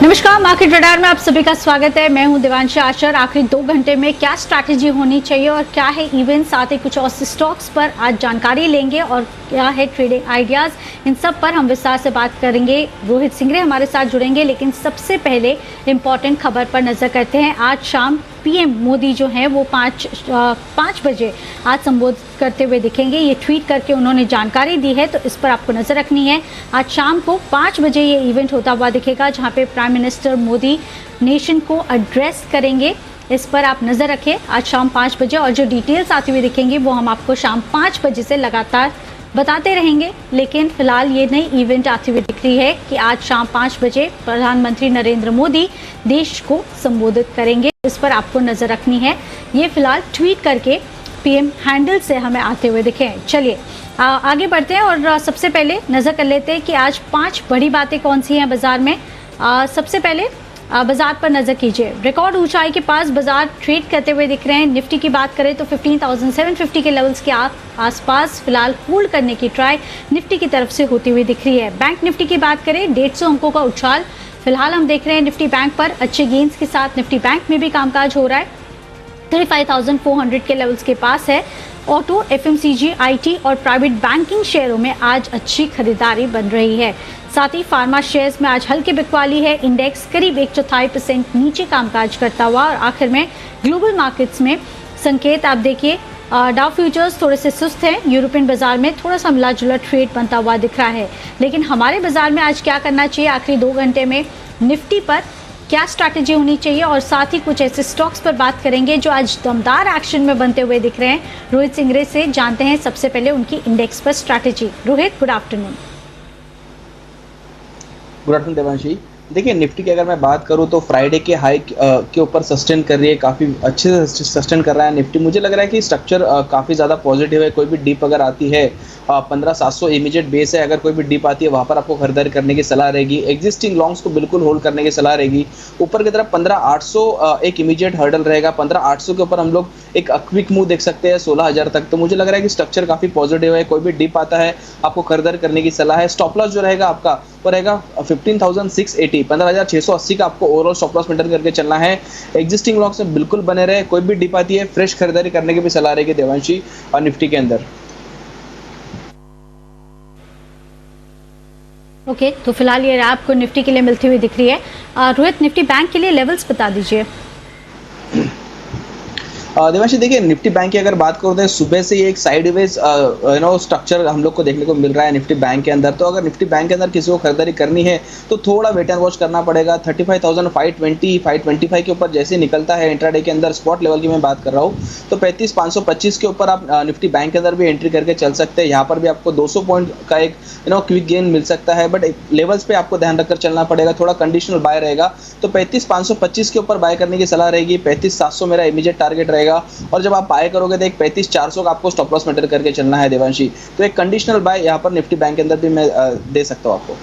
नमस्कार, market radar में आप सभी का स्वागत है। मैं हूं देवांशी आचार। आखिरी 2 घंटे में क्या स्ट्रैटेजी होनी चाहिए और क्या है इवेंट, साथ ही कुछ और स्टॉक्स पर आज जानकारी लेंगे और क्या है ट्रेडिंग आइडियाज, इन सब पर हम विस्तार से बात करेंगे। रोहित सिंगरे हमारे साथ जुड़ेंगे, लेकिन सबसे पहले इंपॉर्टेंट खबर पर नजर करते हैं। आज शाम पीएम मोदी जो हैं वो 5 बजे आज संबोधित करते हुए दिखेंगे। ये ट्वीट करके उन्होंने जानकारी दी है, तो इस पर आपको नज़र रखनी है। आज शाम को 5 बजे ये इवेंट होता हुआ दिखेगा, जहां पे प्राइम मिनिस्टर मोदी नेशन को एड्रेस करेंगे। इस पर आप नज़र रखें आज शाम 5 बजे, और जो डिटेल्स आती हुई दिखेंगी वो हम आपको शाम 5 बजे से लगातार बताते रहेंगे। लेकिन फिलहाल ये नई इवेंट आती हुई दिख रही है कि आज शाम 5 बजे प्रधानमंत्री नरेंद्र मोदी देश को संबोधित करेंगे। इस पर आपको नज़र रखनी है। ये फिलहाल ट्वीट करके पीएम हैंडल से हमें आते हुए दिखे। चलिए आगे बढ़ते हैं और सबसे पहले नज़र कर लेते हैं कि आज 5 बड़ी बातें कौन सी हैं बाजार में। सबसे पहले बाजार पर नजर कीजिए। रिकॉर्ड ऊंचाई के पास बाजार ट्रेड करते हुए दिख रहे हैं। निफ्टी की बात करें तो 15,750 के लेवल्स के आसपास फिलहाल होल्ड करने की ट्राई निफ्टी की तरफ से होती हुई दिख रही है। बैंक निफ्टी की बात करें 150 अंकों का उछाल फिलहाल हम देख रहे हैं निफ्टी बैंक पर। अच्छे गेंस के साथ निफ्टी बैंक में भी कामकाज हो रहा है। 35,400 के लेवल्स के पास है। ऑटो, एफएमसीजी, आईटी और प्राइवेट बैंकिंग शेयरों में आज अच्छी खरीदारी बन रही है। साथ ही फार्मा शेयर्स में आज हल्की बिकवाली है। इंडेक्स करीब 1/4% नीचे कामकाज करता हुआ। और आखिर में ग्लोबल मार्केट्स में संकेत आप देखिए, डाउ फ्यूचर्स थोड़े से सुस्त हैं। यूरोपियन बाजार में थोड़ा सा मिला जुला ट्रेड बनता हुआ दिख रहा है। लेकिन हमारे बाजार में आज क्या करना चाहिए, आखिरी 2 घंटे में निफ्टी पर क्या स्ट्रैटेजी होनी चाहिए, और साथ ही कुछ ऐसे स्टॉक्स पर बात करेंगे जो आज दमदार एक्शन में बनते हुए दिख रहे हैं। रोहित सिंगरे से जानते हैं सबसे पहले उनकी इंडेक्स पर strategy. Rohit, good afternoon. Good afternoon Devanshi. देखिए, निफ्टी की अगर मैं बात करूं तो फ्राइडे के हाई के ऊपर सस्टेन कर रही है, काफ़ी अच्छे से सस्टेन कर रहा है निफ्टी। मुझे लग रहा है कि स्ट्रक्चर काफ़ी ज़्यादा पॉजिटिव है। कोई भी डिप अगर आती है 15,700 इमीडिएट बेस है, अगर कोई भी डिप आती है वहाँ पर आपको खरीदारी करने की सलाह रहेगी। एग्जिस्टिंग लॉन्ग्स को बिल्कुल होल्ड करने की सलाह रहेगी। ऊपर की तरफ 15,800 एक इमीडिएट हर्डल रहेगा। 15,800 के ऊपर हम लोग एक क्विक मूव देख सकते हैं 16,000 तक। तो मुझे लग रहा है कि स्ट्रक्चर काफ़ी पॉजिटिव है। कोई भी डिप आता है आपको खरीदारी करने की सलाह है। स्टॉप लॉस जो रहेगा आपका वो रहेगा 15,680, 15,680 का आपको ओवरऑल स्टॉप लॉस मेंटेन करके चलना है। एग्जिस्टिंग लॉन्ग्स में बिल्कुल बने रहे। कोई भी डिप आती है फ्रेश खरीदारी करने की भी सलाह रहेगी देवांशी और निफ्टी के अंदर। ओके, तो फिलहाल ये आपको निफ्टी के लिए मिलती हुई दिख रही है। रोहित, निफ्टी बैंक के लिए लेवल्स बता दीजिए। देवांशी, देखिए निफ्टी बैंक की अगर बात करूँ तो सुबह से ये एक साइडवेज स्ट्रक्चर हम लोग को देखने को मिल रहा है निफ्टी बैंक के अंदर। तो अगर निफ्टी बैंक के अंदर किसी को खरीदारी करनी है तो थोड़ा वेट एंड वॉच करना पड़ेगा। 35,520, 525 के ऊपर जैसे निकलता है इंट्राडे के अंदर, स्पॉट लेवल की मैं बात कर रहा हूँ, तो 35,525 के ऊपर आप निफ्टी बैंक के अंदर भी एंट्री करके चल सकते हैं। यहाँ पर भी आपको 200 पॉइंट का एक क्विक गेन मिल सकता है, बट लेवल्स पे आपको ध्यान रखकर चलना पड़ेगा। थोड़ा कंडीशनल बाय रहेगा, तो 35,525 के ऊपर बाय करने की सलाह रहेगी। 35,700 मेरा इमीडिएट टारगेट रहेगा। और जब आप बाय करोगे तो एक 35,400 का आपको स्टॉप लॉस मेंटेन करके चलना है देवांशी। तो एक कंडीशनल बाय यहाँ पर निफ्टी बैंक के अंदर भी मैं दे सकता हूँ आपको।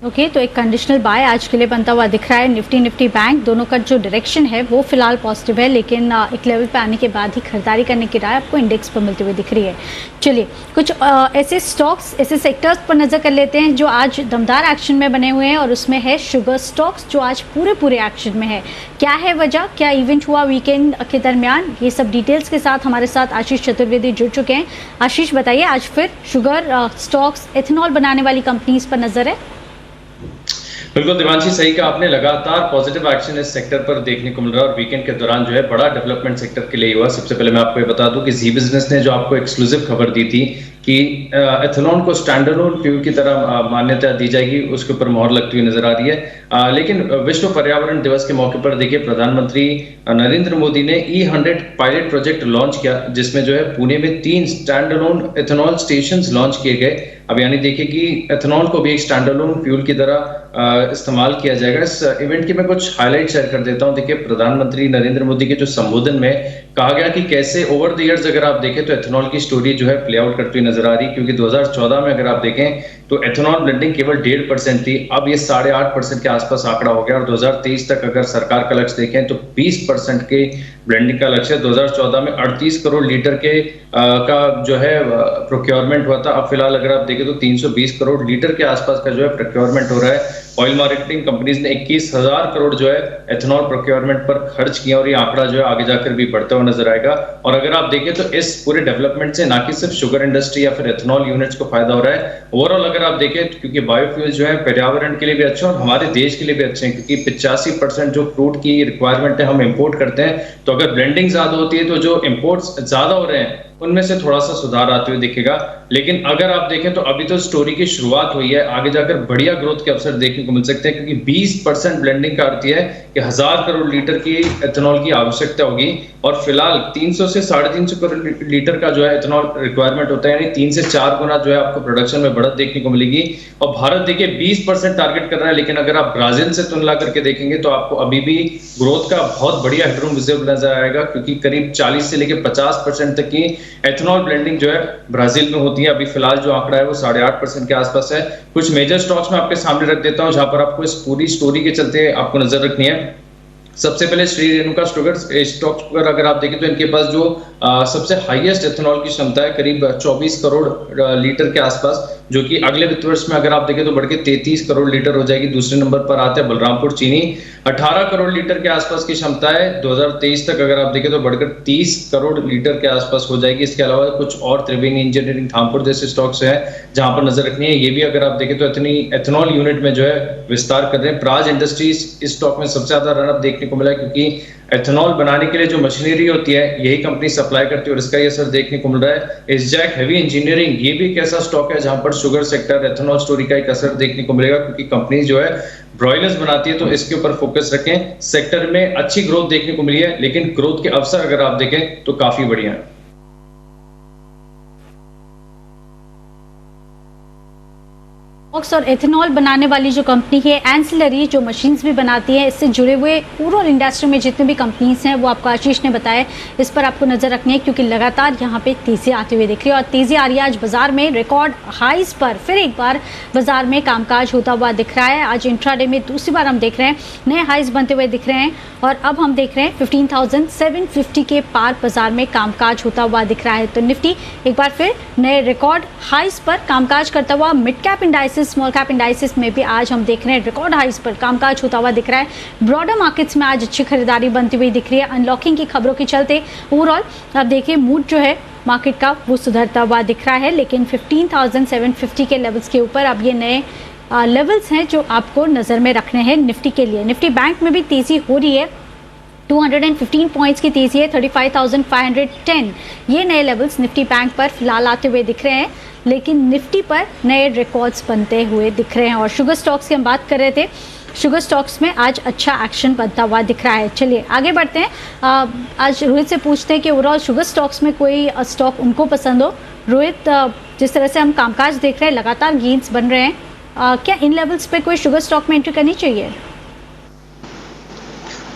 ओके, तो एक कंडीशनल बाय आज के लिए बनता हुआ दिख रहा है। निफ्टी बैंक दोनों का जो डायरेक्शन है वो फिलहाल पॉजिटिव है, लेकिन एक लेवल पे आने के बाद ही खरीदारी करने की राय आपको इंडेक्स पर मिलती हुई दिख रही है। चलिए कुछ ऐसे स्टॉक्स, ऐसे सेक्टर्स पर नज़र कर लेते हैं जो आज दमदार एक्शन में बने हुए हैं, और उसमें है शुगर स्टॉक्स जो आज पूरे एक्शन में है। क्या है वजह, क्या इवेंट हुआ वीकेंड के दरमियान, ये सब डिटेल्स के साथ हमारे साथ आशीष चतुर्वेदी जुड़ चुके हैं। आशीष, बताइए, आज फिर शुगर स्टॉक्स, एथेनॉल बनाने वाली कंपनीज पर नजर है। बिल्कुल देवांशी, सही कहा आपने। लगातार पॉजिटिव एक्शन इस सेक्टर पर देखने को मिल रहा है और वीकेंड के दौरान जो है बड़ा डेवलपमेंट सेक्टर के लिए हुआ। सबसे पहले मैं आपको ये बता दूं कि जी बिजनेस ने जो आपको एक्सक्लूसिव खबर दी थी कि एथेनॉल को स्टैंडर्ड फ्यूल की तरह मान्यता दी जाएगी, उसके ऊपर मोहर लगती हुई नजर आ रही है। लेकिन विश्व पर्यावरण दिवस के मौके पर देखिए प्रधानमंत्री नरेंद्र मोदी ने E100 पायलट प्रोजेक्ट लॉन्च किया, जिसमें जो है पुणे में 3 स्टैंडअलोन एथेनॉल स्टेशन लॉन्च किए गए। अब यानी देखिए कि एथेनॉल को भी एक स्टैंडअलोन फ्यूल की तरह इस्तेमाल किया जाएगा। इस इवेंट की मैं कुछ हाईलाइट शेयर कर देता हूं। देखिए, प्रधानमंत्री नरेंद्र मोदी के जो संबोधन में कहा गया कि कैसे ओवर द इयर्स अगर आप देखें तो एथेनॉल की स्टोरी जो है प्ले आउट करती हुई नजर आ रही है, क्योंकि 2014 में अगर आप देखें तो एथेनॉल ब्लेंडिंग केवल 1.5% थी, अब ये 8.5% के आसपास आंकड़ा हो गया और 2023 तक अगर सरकार का लक्ष्य देखें तो 20% के ब्लेंडिंग का लक्ष्य है। 2014 में 38 करोड़ लीटर के का जो है प्रोक्योरमेंट हुआ था, अब फिलहाल अगर आप देखें तो 320 करोड़ लीटर के आसपास का जो है प्रोक्योरमेंट हो रहा है। ऑयल मार्केटिंग कंपनीज ने 21,000 करोड़ जो है एथेनॉल प्रोक्योरमेंट पर खर्च किया और ये आंकड़ा जो है आगे जाकर भी बढ़ता हुआ नजर आएगा। और अगर आप देखें तो इस पूरे डेवलपमेंट से ना कि सिर्फ शुगर इंडस्ट्री या फिर एथेनॉल यूनिट्स को फायदा हो रहा है, ओवरऑल अगर आप देखें तो क्योंकि बायोफ्यूल जो है पर्यावरण के लिए भी अच्छे और हमारे देश के लिए भी अच्छे हैं, क्योंकि 85% जो क्रूड की रिक्वायरमेंट है हम इंपोर्ट करते हैं, तो अगर ब्लेंडिंग ज्यादा होती है तो जो इंपोर्ट्स ज्यादा हो रहे हैं उनमें से थोड़ा सा सुधार आते हुए दिखेगा। लेकिन अगर आप देखें तो अभी तो स्टोरी की शुरुआत हुई है, आगे जाकर बढ़िया ग्रोथ के अवसर देखने को मिल सकते हैं, क्योंकि 20% ब्लेंडिंग का अर्थ है कि 1000 करोड़ लीटर की एथेनॉल की आवश्यकता होगी और फिलहाल 300 से 350 करोड़ लीटर का जो है एथेनॉल रिक्वायरमेंट होता है, यानी 3 से 4 गुना जो है आपको प्रोडक्शन में बढ़त देखने को मिलेगी। और भारत देखिए 20% टारगेट कर रहा है, लेकिन अगर आप ब्राजील से तुलना करके देखेंगे तो आपको अभी भी ग्रोथ का बहुत बढ़िया हेडरूम विजिबल नजर आएगा, क्योंकि करीब 40 से लेकर 50% तक की एथेनॉल ब्लेंडिंग जो है ब्राजील में होती है। अभी फिलहाल जो आंकड़ा है वो 8.5% के आसपास है। कुछ मेजर स्टॉक्स में आपके सामने रख देता हूं जहां पर आपको इस पूरी स्टोरी के चलते आपको नजर रखनी है। सबसे पहले श्री रेणुका शुगर स्टॉक्स पर अगर आप देखें तो इनके पास जो सबसे हाईएस्ट एथेनॉल की क्षमता है करीब 24 करोड़ लीटर के आसपास, जो कि अगले वित्त वर्ष में अगर आप देखें तो बढ़ के 33 करोड़ लीटर हो जाएगी। दूसरे नंबर पर आते हैं बलरामपुर चीनी, 18 करोड़ लीटर के आसपास की क्षमता है, 2023 तक अगर आप देखें तो बढ़कर 30 करोड़ लीटर के आसपास हो जाएगी। इसके अलावा कुछ और त्रिवेणी इंजीनियरिंग, धामपुर जैसे स्टॉक्स है जहां पर नजर रखनी है। ये भी अगर आप देखें तो इतनी एथेनॉल यूनिट में जो है विस्तार कर रहे हैं। प्राज इंडस्ट्रीज इस स्टॉक में सबसे ज्यादा रनअप देखने को मिला है, क्योंकि एथेनॉल बनाने के लिए जो मशीनरी होती है यही कंपनी सप्लाई करती है और इसका ये असर देखने को मिल रहा है। इसजैक हेवी इंजीनियरिंग ये भी एक ऐसा स्टॉक है जहां पर शुगर सेक्टर एथेनॉल स्टोरी का एक असर देखने को मिलेगा, क्योंकि कंपनी जो है ब्रॉयलर्स बनाती है तो इसके ऊपर फोकस रखें। सेक्टर में अच्छी ग्रोथ देखने को मिली है, लेकिन ग्रोथ के अवसर अगर आप देखें तो काफी बढ़िया है। और एथेनॉल बनाने वाली जो कंपनी है, एंसिलरी जो मशीन्स भी बनाती है, इससे जुड़े हुए ओवरऑल इंडस्ट्री में जितने भी कंपनीज हैं वो आपको आशीष ने बताया, इस पर आपको नजर रखनी है, क्योंकि लगातार यहाँ पे तेजी आती हुई दिख रही है। और तेजी आ रही है आज बाजार में रिकॉर्ड हाईज पर फिर एक बार बाजार में कामकाज होता हुआ दिख रहा है। आज इंट्राडे में दूसरी बार हम देख रहे हैं नए हाईज बनते हुए दिख रहे हैं और अब हम देख रहे हैं 15,750 के पार बाजार में कामकाज होता हुआ दिख रहा है। तो निफ्टी एक बार फिर नए रिकॉर्ड हाईज पर कामकाज करता हुआ, mid cap indices, small cap indices में भी आज हम देख रहे हैं रिकॉर्ड हाईज पर कामकाज होता हुआ दिख रहा है। ब्रॉडर मार्केट्स में आज अच्छी खरीदारी बनती हुई दिख रही है। अनलॉकिंग की खबरों के चलते ओवरऑल आप देखिए मूड जो है मार्केट का वो सुधरता हुआ दिख रहा है, लेकिन 15,750 के लेवल्स के ऊपर अब ये नए लेवल्स हैं जो आपको नज़र में रखने हैं निफ्टी के लिए। निफ्टी बैंक में भी तेज़ी हो रही है, 215 पॉइंट्स की तेज़ी है, 35,510 ये नए लेवल्स निफ्टी बैंक पर फिलहाल आते हुए दिख रहे हैं, लेकिन निफ्टी पर नए रिकॉर्ड्स बनते हुए दिख रहे हैं। और शुगर स्टॉक्स की हम बात कर रहे थे, शुगर स्टॉक्स में आज अच्छा एक्शन बनता हुआ दिख रहा है। चलिए आगे बढ़ते हैं। आज रोहित से पूछते हैं कि ओवरऑल शुगर स्टॉक्स में कोई स्टॉक उनको पसंद हो। रोहित, जिस तरह से हम कामकाज देख रहे हैं, लगातार गेन्स बन रहे हैं, क्या इन लेवल्स पे कोई शुगर स्टॉक में एंट्री करनी चाहिए?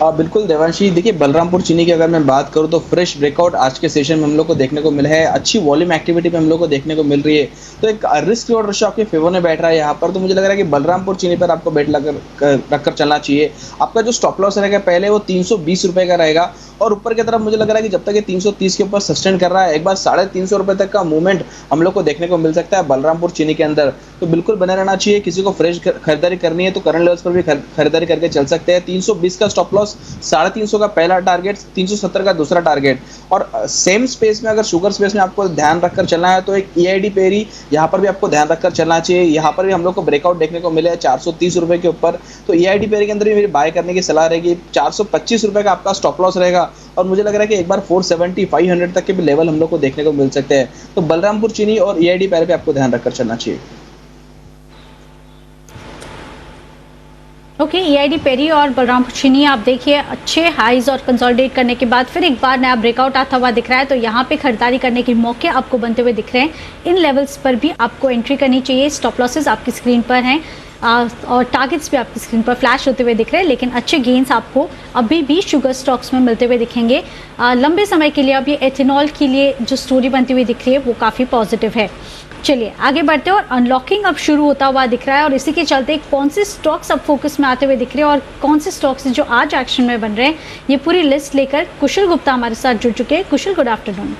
बिल्कुल देवांशी, देखिए बलरामपुर चीनी की अगर मैं बात करूं तो फ्रेश ब्रेकआउट आज के सेशन में हम लोग को देखने को मिला है। अच्छी वॉल्यूम एक्टिविटी पे हम लोग को देखने को मिल रही है, तो एक रिस्क रिवॉर्ड रेशियो आपके फेवर में बैठ रहा है यहाँ पर। तो मुझे लग रहा है कि बलरामपुर चीनी पर आपको बेट रखकर चलना चाहिए। आपका जो स्टॉप लॉस रहेगा पहले वो 320 रुपये का रहेगा और ऊपर की तरफ मुझे लग रहा है कि जब तक ये 330 के ऊपर सस्टेन कर रहा है, एक बार 350 रुपये तक का मूवमेंट हम लोग को देखने को मिल सकता है बलरामपुर चीनी के अंदर। तो बिल्कुल बने रहना चाहिए। किसी को फ्रेश खरीदारी करनी है तो करंट लेवल्स पर भी खरीदारी करके चल सकते हैं। 320 का स्टॉप लॉस, 350 का पहला टारगेट, 370 का दूसरा टारगेट। और सेम स्पेस में अगर शुगर स्पेस में आपको ध्यान रखकर चलना है तो एक EID पेरी यहाँ पर भी आपको ध्यान रखकर चलना चाहिए। यहाँ पर भी हम लोग को ब्रेकआउट देखने को मिले 430 रुपये के ऊपर, तो EID पेरी के अंदर भी मेरी बाय करने की सलाह रहेगी। 425 रुपये का आपका स्टॉप लॉस रहेगा और मुझे लग रहा है कि एक बार 470, 500 तक के भी लेवल हम लोग को देखने को मिल सकते हैं। तो बलरामपुर चीनी और EID पेरी पे आपको ध्यान रखकर चलना चाहिए। ओके, EID पेरी और बलरामपुर चीनी आप देखिए अच्छे हाईज और कंसोलिडेट करने के बाद फिर एक बार नया ब्रेकआउट आता हुआ दिख रहा है, तो यहाँ पे खरीदारी करने के मौके आपको बनते हुए दिख रहे हैं। इन लेवल्स पर भी आपको एंट्री करनी चाहिए। स्टॉप लॉसेस आपकी स्क्रीन पर हैं। और टारगेट्स भी आपकी स्क्रीन पर फ्लैश होते हुए दिख रहे हैं, लेकिन अच्छे गेन्स आपको अभी भी शुगर स्टॉक्स में मिलते हुए दिखेंगे। लंबे समय के लिए अब ये एथेनॉल के लिए जो स्टोरी बनती हुई दिख रही है वो काफ़ी पॉजिटिव है। चलिए आगे बढ़ते हैं, और अनलॉकिंग अब शुरू होता हुआ दिख रहा है, और इसी के चलते कौन से स्टॉक्स अब फोकस में आते हुए दिख रहे हैं और कौन से स्टॉक्स जो आज एक्शन में बन रहे हैं, ये पूरी लिस्ट लेकर कुशल गुप्ता हमारे साथ जुड़ चुके हैं। Kushal, good afternoon.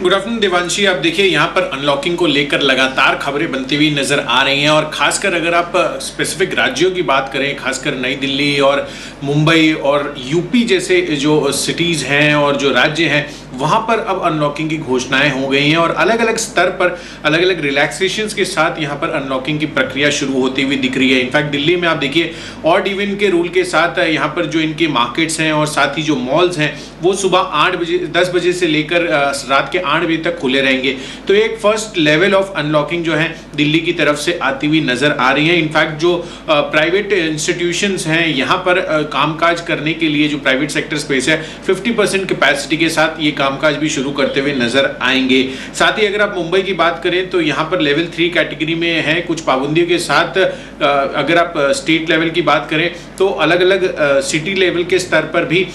Good afternoon Devanshi. आप देखिए यहाँ पर अनलॉकिंग को लेकर लगातार खबरें बनती हुई नजर आ रही हैं, और खासकर अगर आप स्पेसिफिक राज्यों की बात करें, खासकर नई दिल्ली और मुंबई और यूपी जैसे जो सिटीज़ हैं और जो राज्य हैं, वहाँ पर अब अनलॉकिंग की घोषणाएं हो गई हैं, और अलग अलग स्तर पर अलग अलग रिलैक्सेशंस के साथ यहाँ पर अनलॉकिंग की प्रक्रिया शुरू होती हुई दिख रही है। इनफैक्ट दिल्ली में आप देखिए ऑड इवन के रूल के साथ यहाँ पर जो इनके मार्केट्स हैं और साथ ही जो मॉल्स हैं वो सुबह 10 बजे से लेकर रात के 8 बजे तक खुले रहेंगे। तो एक फर्स्ट लेवल ऑफ अनलॉकिंग जो है दिल्ली की तरफ से आती हुई नजर आ रही है। इनफैक्ट जो प्राइवेट इंस्टीट्यूशंस हैं यहाँ पर कामकाज करने के लिए जो प्राइवेट सेक्टर स्पेस है 50% कैपेसिटी के साथ ये कामकाज भी शुरू करते हुए नजर आएंगे। साथ ही अगर आप मुंबई की बात करें तो यहाँ पर लेवल 3 कैटेगरी में है, कुछ पाबंदियों के साथ। अगर आप स्टेट लेवल की बात करें तो अलग अलग सिटी लेवल के स्तर पर भी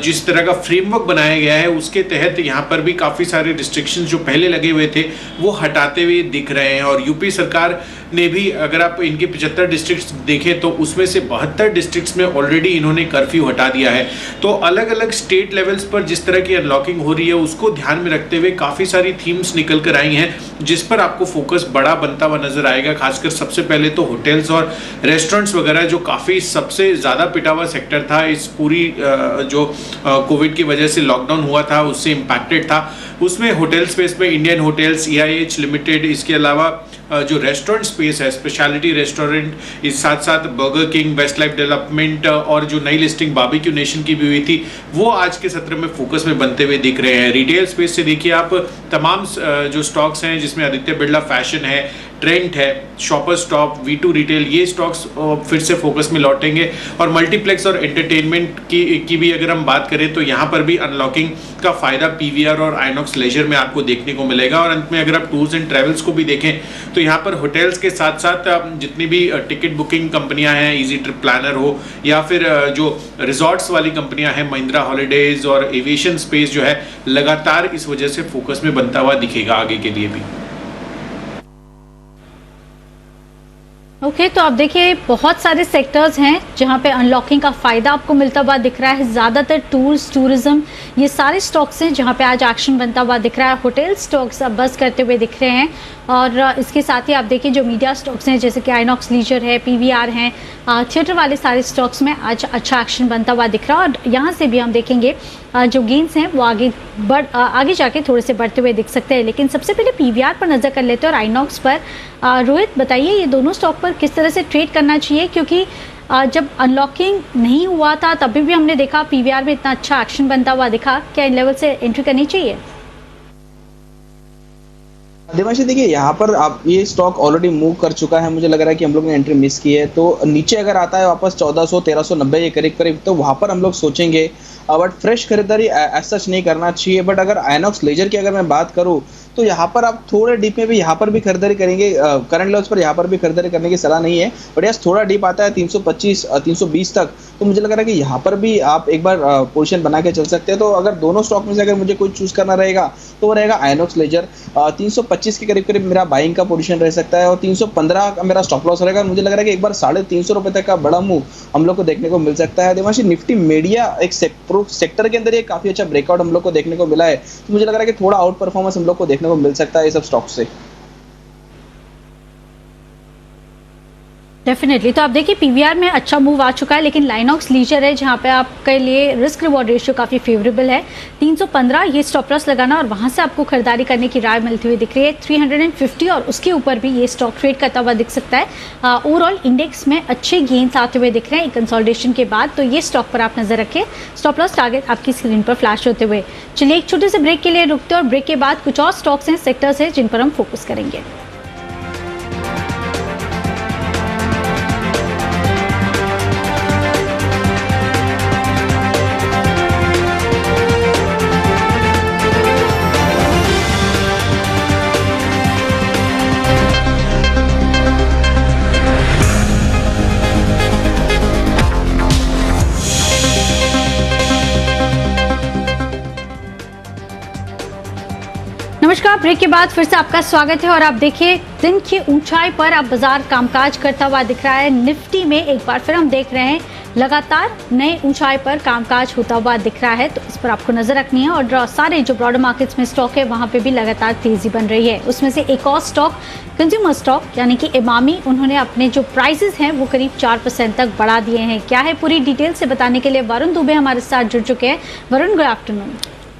जिस तरह का फ्रेमवर्क बनाया गया है उसके तहत यहाँ पर भी काफ़ी सारे रिस्ट्रिक्शंस जो पहले लगे हुए थे वो हटाते हुए दिख रहे हैं। और यूपी सरकार ने भी, अगर आप इनके 75 डिस्ट्रिक्ट्स देखें तो उसमें से 72 डिस्ट्रिक्ट्स में ऑलरेडी इन्होंने कर्फ्यू हटा दिया है। तो अलग अलग स्टेट लेवल्स पर जिस तरह की अनलॉकिंग हो रही है उसको ध्यान में रखते हुए काफ़ी सारी थीम्स निकल कर आई हैं जिस पर आपको फोकस बड़ा बनता हुआ नजर आएगा। खासकर सबसे पहले तो होटल्स और रेस्टोरेंट्स वगैरह जो काफ़ी सबसे ज़्यादा पिटा हुआ सेक्टर था, इस पूरी जो कोविड की वजह से लॉकडाउन हुआ था उससे इम्पैक्टेड था, उसमें होटल स्पेस में इंडियन होटल्स, EIH लिमिटेड, इसके अलावा जो रेस्टोरेंट स्पेस है स्पेशलिटी रेस्टोरेंट, इस साथ साथ बर्गर किंग, वेस्ट लाइफ डेवलपमेंट और जो नई लिस्टिंग बारबेक्यू नेशन की भी हुई थी वो आज के सत्र में फोकस में बनते हुए दिख रहे हैं। रिटेल स्पेस से देखिए आप तमाम जो स्टॉक्स हैं जिसमें आदित्य बिरला फैशन है, ट्रेंट है, शॉपर स्टॉप, V2 रिटेल, ये स्टॉक्स फिर से फोकस में लौटेंगे। और मल्टीप्लेक्स और एंटरटेनमेंट की भी अगर हम बात करें तो यहाँ पर भी अनलॉकिंग का फायदा PVR और आइनॉक्स लेजर में आपको देखने को मिलेगा। और अंत में अगर आप टूर्स एंड ट्रेवल्स को भी देखें तो यहाँ पर होटल्स के साथ साथ जितनी भी टिकट बुकिंग कंपनियां हैं, इजी ट्रिप प्लानर हो या फिर जो रिजॉर्ट्स वाली कंपनियां हैं, महिंद्रा हॉलीडेज और एविएशन स्पेस जो है लगातार इस वजह से फोकस में बनता हुआ दिखेगा आगे के लिए भी। ओके, तो आप देखिए बहुत सारे सेक्टर्स हैं जहां पे अनलॉकिंग का फ़ायदा आपको मिलता हुआ दिख रहा है। ज़्यादातर टूर्स, टूरिज्म, ये सारे स्टॉक्स हैं जहां पे आज एक्शन बनता हुआ दिख रहा है। होटल स्टॉक्स अब बस करते हुए दिख रहे हैं, और इसके साथ ही आप देखिए जो मीडिया स्टॉक्स हैं जैसे कि आइनॉक्स लीजर है, PVR हैं, थिएटर वाले सारे स्टॉक्स में आज अच्छा एक्शन बनता हुआ दिख रहा है। और यहाँ से भी हम देखेंगे जो गेन्स हैं वो आगे जाके थोड़े से बढ़ते हुए दिख सकते हैं। लेकिन सबसे पहले PVR पर नज़र कर लेते हैं और आइनॉक्स पर। रोहित, बताइए ये दोनों स्टॉक पर किस तरह से ट्रेड करना चाहिए, क्योंकि जब अनलॉकिंग नहीं हुआ था तभी भी हमने देखा PVR में इतना अच्छा एक्शन बनता हुआ दिखा। क्या इन लेवल से एंट्री करनी चाहिए? देवांशी देखिए यहाँ पर आप ये स्टॉक ऑलरेडी मूव कर चुका है, मुझे लग रहा है कि हम लोग ने एंट्री मिस की है। तो नीचे अगर आता है वापस 1400-1390 ये करीब करीब, तो वहाँ पर हम लोग सोचेंगे। बट फ्रेश खरीदारी एज सच नहीं करना चाहिए। बट अगर आइनॉक्स लेजर की अगर मैं बात करूँ तो यहाँ पर आप थोड़े डीप में भी यहाँ पर भी खरीदारी करेंगे। करंट लेवल्स पर यहाँ पर भी खरीदारी करने की सलाह नहीं है, बट यस थोड़ा डीप आता है 325-320 तक, तो मुझे लग रहा है कि यहाँ पर भी आप एक बार पोजीशन बना के चल सकते हैं। तो अगर दोनों स्टॉक में से अगर मुझे कोई चूज करना रहेगा तो वो रहेगा आइनॉक्स लेजर। 325 के करीब करीब मेरा बाइंग का पोजीशन रह सकता है और 315 का मेरा स्टॉप लॉस रहेगा। मुझे लग रहा है कि एक बार 350 रुपये तक का बड़ा मूव हम लोग को देखने को मिल सकता है। देवांशी, निफ्टी मीडिया एक सेक्टर के अंदर ये काफी अच्छा ब्रेकआउट हम लोग को देखने को मिला है, तो मुझे लग रहा है कि थोड़ा आउट परफॉर्मेंस हम लोग को देखने को मिल सकता है ये सब स्टॉक से। डेफिनेटली। तो आप देखिए PVR में अच्छा मूव आ चुका है, लेकिन लाइनॉक्स लीजर है जहां पे आपके लिए रिस्क रिवॉर्ड रेशियो काफ़ी फेवरेबल है। 315 ये स्टॉप लॉस लगाना और वहां से आपको खरीदारी करने की राय मिलती हुई दिख रही है। 350 और उसके ऊपर भी ये स्टॉक ट्रेड करता हुआ दिख सकता है। ओवरऑल इंडेक्स में अच्छे गेन्स आते हुए दिख रहे हैं कंसोलिडेशन के बाद, तो ये स्टॉक पर आप नजर रखें। स्टॉप लॉस टारगेट आपकी स्क्रीन पर फ्लैश होते हुए। चलिए एक छोटे से ब्रेक के लिए रुकते हैं और ब्रेक के बाद कुछ और स्टॉक्स हैं, सेक्टर्स हैं जिन पर हम फोकस करेंगे। नमस्कार, ब्रेक के बाद फिर से आपका स्वागत है और आप देखिए दिन की ऊंचाई पर अब बाजार कामकाज करता हुआ दिख रहा है। निफ्टी में एक बार फिर हम देख रहे हैं लगातार नए ऊंचाई पर कामकाज होता हुआ दिख रहा है, तो इस पर आपको नजर रखनी है। और सारे जो ब्रॉडर मार्केट्स में स्टॉक है वहां पे भी लगातार तेजी बन रही है। उसमें से एक और स्टॉक कंज्यूमर स्टॉक यानी कि इमामी, उन्होंने अपने जो प्राइसेस हैं वो करीब 4% तक बढ़ा दिए हैं। क्या है पूरी डिटेल से बताने के लिए वरुण दुबे हमारे साथ जुड़ चुके हैं। Varun, good afternoon.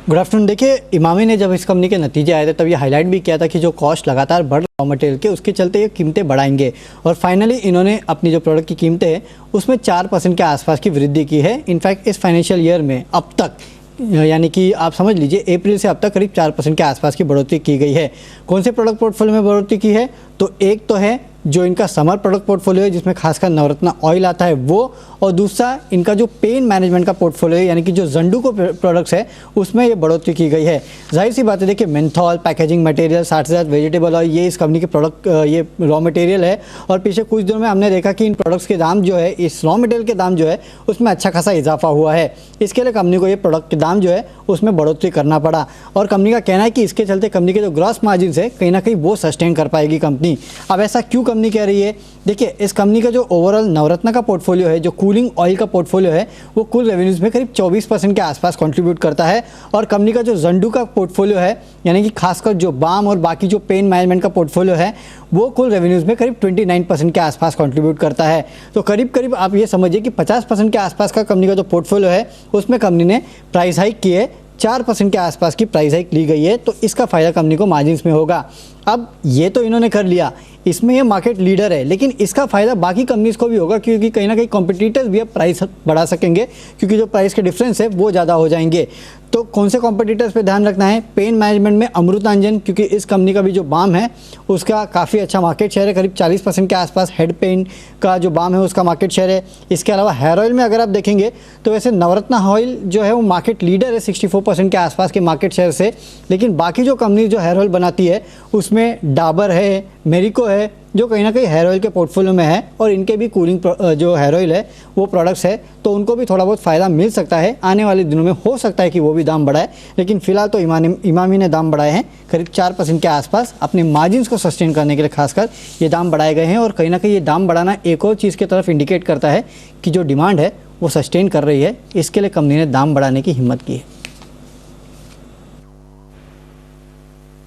Good afternoon. देखिए, इमामी ने जब इस कंपनी के नतीजे आए थे तब ये हाईलाइट भी किया था कि जो कॉस्ट लगातार बढ़ रहा मटेरियल के, उसके चलते ये कीमतें बढ़ाएंगे और फाइनली इन्होंने अपनी जो प्रोडक्ट की कीमतें हैं उसमें 4% के आसपास की वृद्धि की है। इनफैक्ट इस फाइनेंशियल ईयर में अब तक, यानी कि आप समझ लीजिए अप्रैल से अब तक करीब 4% के आसपास की बढ़ोतरी की गई है। कौन से प्रोडक्ट पोर्टफोलियो में बढ़ोतरी की है? तो एक तो है जो इनका समर प्रोडक्ट पोर्टफोलियो है जिसमें खासकर नवरत्न ऑयल आता है वो, और दूसरा इनका जो पेन मैनेजमेंट का पोर्टफोलियो है यानी कि जो जंडू को प्रोडक्ट्स है उसमें ये बढ़ोतरी की गई है। जाहिर सी बात है, देखिए menthol, packaging material, 60,000 vegetable oil, ये इस कंपनी के प्रोडक्ट, ये रॉ मटेरियल है। और पिछले कुछ दिनों में हमने देखा कि इन प्रोडक्ट्स के दाम जो है, इस रॉ मटेरियल के दाम जो है उसमें अच्छा खासा इजाफा हुआ है। इसके लिए कंपनी को ये प्रोडक्ट के दाम जो है उसमें बढ़ोतरी करना पड़ा और कंपनी का कहना है कि इसके चलते कंपनी के जो ग्रॉस मार्जिन है कहीं ना कहीं वो सस्टेन कर पाएगी कंपनी। अब ऐसा क्यों कंपनी कह रही है? देखिए, इस कंपनी का जो ओवरऑल नवरत्न का पोर्टफोलियो है, जो कूलिंग ऑयल का पोर्टफोलियो है, वो कुल रेवेन्यूज में करीब 24% के आसपास कंट्रीब्यूट करता है। और कंपनी का जो जंडू का पोर्टफोलियो है यानी कि खासकर जो बाम और बाकी जो पेन मैनेजमेंट का पोर्टफोलियो है वो कुल रेवेन्यूज में करीब 29% के आसपास कंट्रीब्यूट करता है। तो करीब करीब आप ये समझिए कि 50% के आसपास का कंपनी का जो पोर्टफोलियो है उसमें कंपनी ने प्राइस हाइक की है, 4% के आसपास की प्राइस हाइक ली गई है। तो इसका फायदा कंपनी को मार्जिन्स में होगा। अब ये तो इन्होंने कर लिया, इसमें ये मार्केट लीडर है, लेकिन इसका फायदा बाकी कंपनीज को भी होगा क्योंकि कहीं ना कहीं कॉम्पिटिटर्स भी अब प्राइस बढ़ा सकेंगे क्योंकि जो प्राइस के डिफरेंस है वो ज़्यादा हो जाएंगे। तो कौन से कॉम्पिटिटर्स पे ध्यान रखना है? पेन मैनेजमेंट में अमृतांजन, क्योंकि इस कंपनी का भी जो बाम है उसका काफ़ी अच्छा मार्केट शेयर है, करीब 40% के आसपास। हेड पेन का जो बाम है उसका मार्केट शेयर है। इसके अलावा हेयर ऑयल में अगर आप देखेंगे तो वैसे नवरत्न ऑयल जो है वो मार्केट लीडर है 64% के आसपास के मार्केट शेयर से, लेकिन बाकी जो कंपनी जो हेयर ऑयल बनाती है उसमें डाबर है, मेरिको है, जो कहीं ना कहीं हेयर ऑयल के पोर्टफोलियो में है और इनके भी कूलिंग जो हेयर ऑयल है वो प्रोडक्ट्स है, तो उनको भी थोड़ा बहुत फ़ायदा मिल सकता है। आने वाले दिनों में हो सकता है कि वो भी दाम बढ़ाए, लेकिन फिलहाल तो इमामी ने दाम बढ़ाए हैं करीब 4% के आसपास। अपने मार्जिन्स को सस्टेन करने के लिए खासकर ये दाम बढ़ाए गए हैं और कहीं ना कहीं ये दाम बढ़ाना एक और चीज़ की तरफ इंडिकेट करता है कि जो डिमांड है वो सस्टेन कर रही है। इसके लिए कंपनी ने दाम बढ़ाने की हिम्मत की है।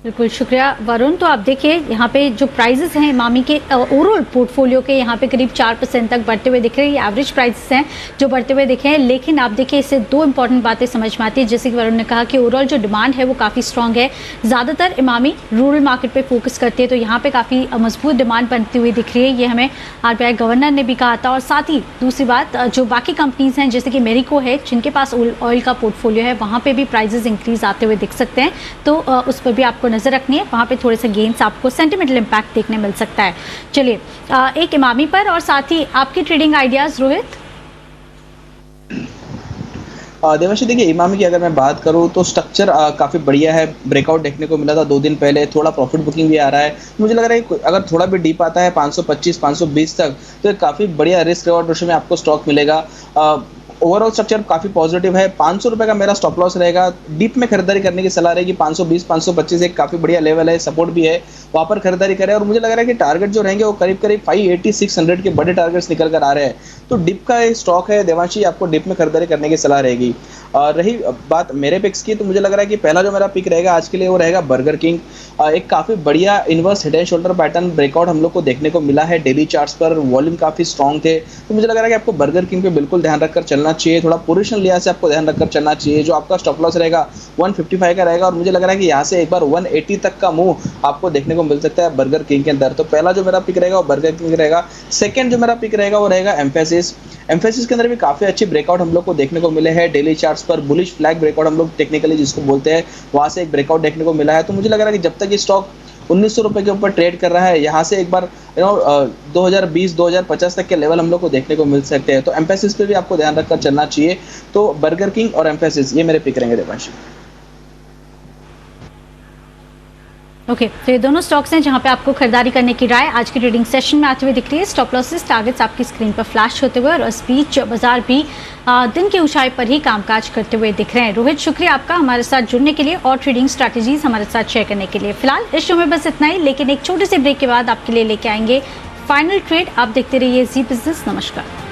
बिल्कुल, शुक्रिया वरुण। तो आप देखिए यहाँ पे जो प्राइजेस हैं इमामी के ओवरऑल पोर्टफोलियो के, यहाँ पे करीब 4% तक बढ़ते हुए दिख रहे हैं। ये एवरेज प्राइसेस हैं जो बढ़ते हुए दिखे हैं, लेकिन आप देखिए इससे दो इंपॉर्टेंट बातें समझ में आती है। जैसे कि वरुण ने कहा कि ओवरऑल जो डिमांड है वो काफ़ी स्ट्रॉन्ग है। ज़्यादातर इमामी रूरल मार्केट पर फोकस करती है, तो यहाँ पर काफ़ी मजबूत डिमांड बनती हुई दिख रही है। ये हमें RBI गवर्नर ने भी कहा था। और साथ ही दूसरी बात, जो बाकी कंपनीज हैं जैसे कि मेरिको है जिनके पास ऑयल का पोर्टफोलियो है, वहाँ पर भी प्राइजेस इंक्रीज आते हुए दिख सकते हैं, तो उस पर भी आपको नजर रखनी है। वहां पे थोड़े से गेन्स आपको सेंटिमेंटल इंपैक्ट देखने मिल सकता है। चलिए एक इमामी पर और साथ ही आपके ट्रेडिंग आइडियाज रोहित। देवांशी, देखिए इमामी की अगर मैं बात करूं तो स्ट्रक्चर काफ़ी बढ़िया है। ब्रेकआउट देखने को मिला था 2 दिन पहले, थोड़ा प्रॉफिट बुकिंग भी आ रहा है। मुझे लग रहा है कि अगर थोड़ा भी डीप आता है 525 520 तक तो एक काफ़ी बढ़िया रिस्क रिवॉर्ड रेशियो में आपको स्टॉक मिलेगा। ओवरऑल स्ट्रक्चर काफ़ी पॉजिटिव है। 500 रुपये का मेरा स्टॉप लॉस रहेगा। डीप में खरीदारी करने की सलाह रहेगी। 520 525 एक काफ़ी बढ़िया लेवल है, सपोर्ट भी है, वहाँ पर खरीदारी करें। और मुझे लग रहा है कि टारगेट जो रहेंगे वो करीब करीब 580 600 के बड़े टारगेट्स निकल कर आ रहे हैं। तो डिप का एक स्टॉक है देवांशी, आपको डिप में खरीदारी करने की सलाह रहेगी। रही बात मेरे पिक्स की, तो मुझे लग रहा है कि पहला जो मेरा पिक रहेगा आज के लिए वो रहेगा बर्गर किंग। एक काफ़ी बढ़िया inverse head and shoulder pattern breakout हम लोग को देखने को मिला है। डेली चार्ट्स पर वॉल्यूम काफ़ी स्ट्रॉन्ग थे, तो मुझे लग रहा है कि आपको बर्गर किंग पे बिल्कुल ध्यान रखकर चलना चाहिए। थोड़ा पोजीशन लिहाज से आपको ध्यान रखकर चलना चाहिए। जो आपका स्टॉप लॉस रहेगा 155 का रहेगा और मुझे लग रहा है कि यहाँ से एक बार 180 तक का मूव आपको देखने को मिल सकता है बर्गर किंग के अंदर। तो पहला जो मेरा पिक रहेगा वो बर्गर किंग रहेगा। सेकंड जो मेरा पिक रहेगा वो रहेगा एम्फेसिस। एम्फेसिस के अंदर भी काफ़ी अच्छी ब्रेकआउट हम लोग को देखने को मिले हैं। डेली चार्ट्स पर बुलिश फ्लैग ब्रेकआउट हम लोग टेक्निकली जिसको बोलते हैं, वहाँ से एक ब्रेकआउट देखने को मिला है। तो मुझे लग रहा है कि जब तक ये स्टॉक 1900 रुपये के ऊपर ट्रेड कर रहा है, यहाँ से एक बार 2020-2050 तक के लेवल हम लोग को देखने को मिल सकते हैं। तो एम्फेसिस पे भी आपको ध्यान रखकर चलना चाहिए। तो बर्गर किंग और एम्फेसिस ये मेरे पिक रहेंगे देवांशी। ओके, तो ये दोनों स्टॉक्स हैं जहां पे आपको खरीदारी करने की राय आज की ट्रेडिंग सेशन में आते हुए दिख रही है। स्टॉप लॉसेस टारगेट्स आपकी स्क्रीन पर फ्लैश होते हुए और इस बीच बाजार भी दिन की ऊंचाई पर ही कामकाज करते हुए दिख रहे हैं। रोहित, शुक्रिया आपका हमारे साथ जुड़ने के लिए और ट्रेडिंग स्ट्रैटेजीज हमारे साथ शेयर करने के लिए। फिलहाल इस शो में बस इतना ही, लेकिन एक छोटे से ब्रेक के बाद आपके लिए लेके आएंगे फाइनल ट्रेड। आप देखते रहिए जी बिजनेस। नमस्कार।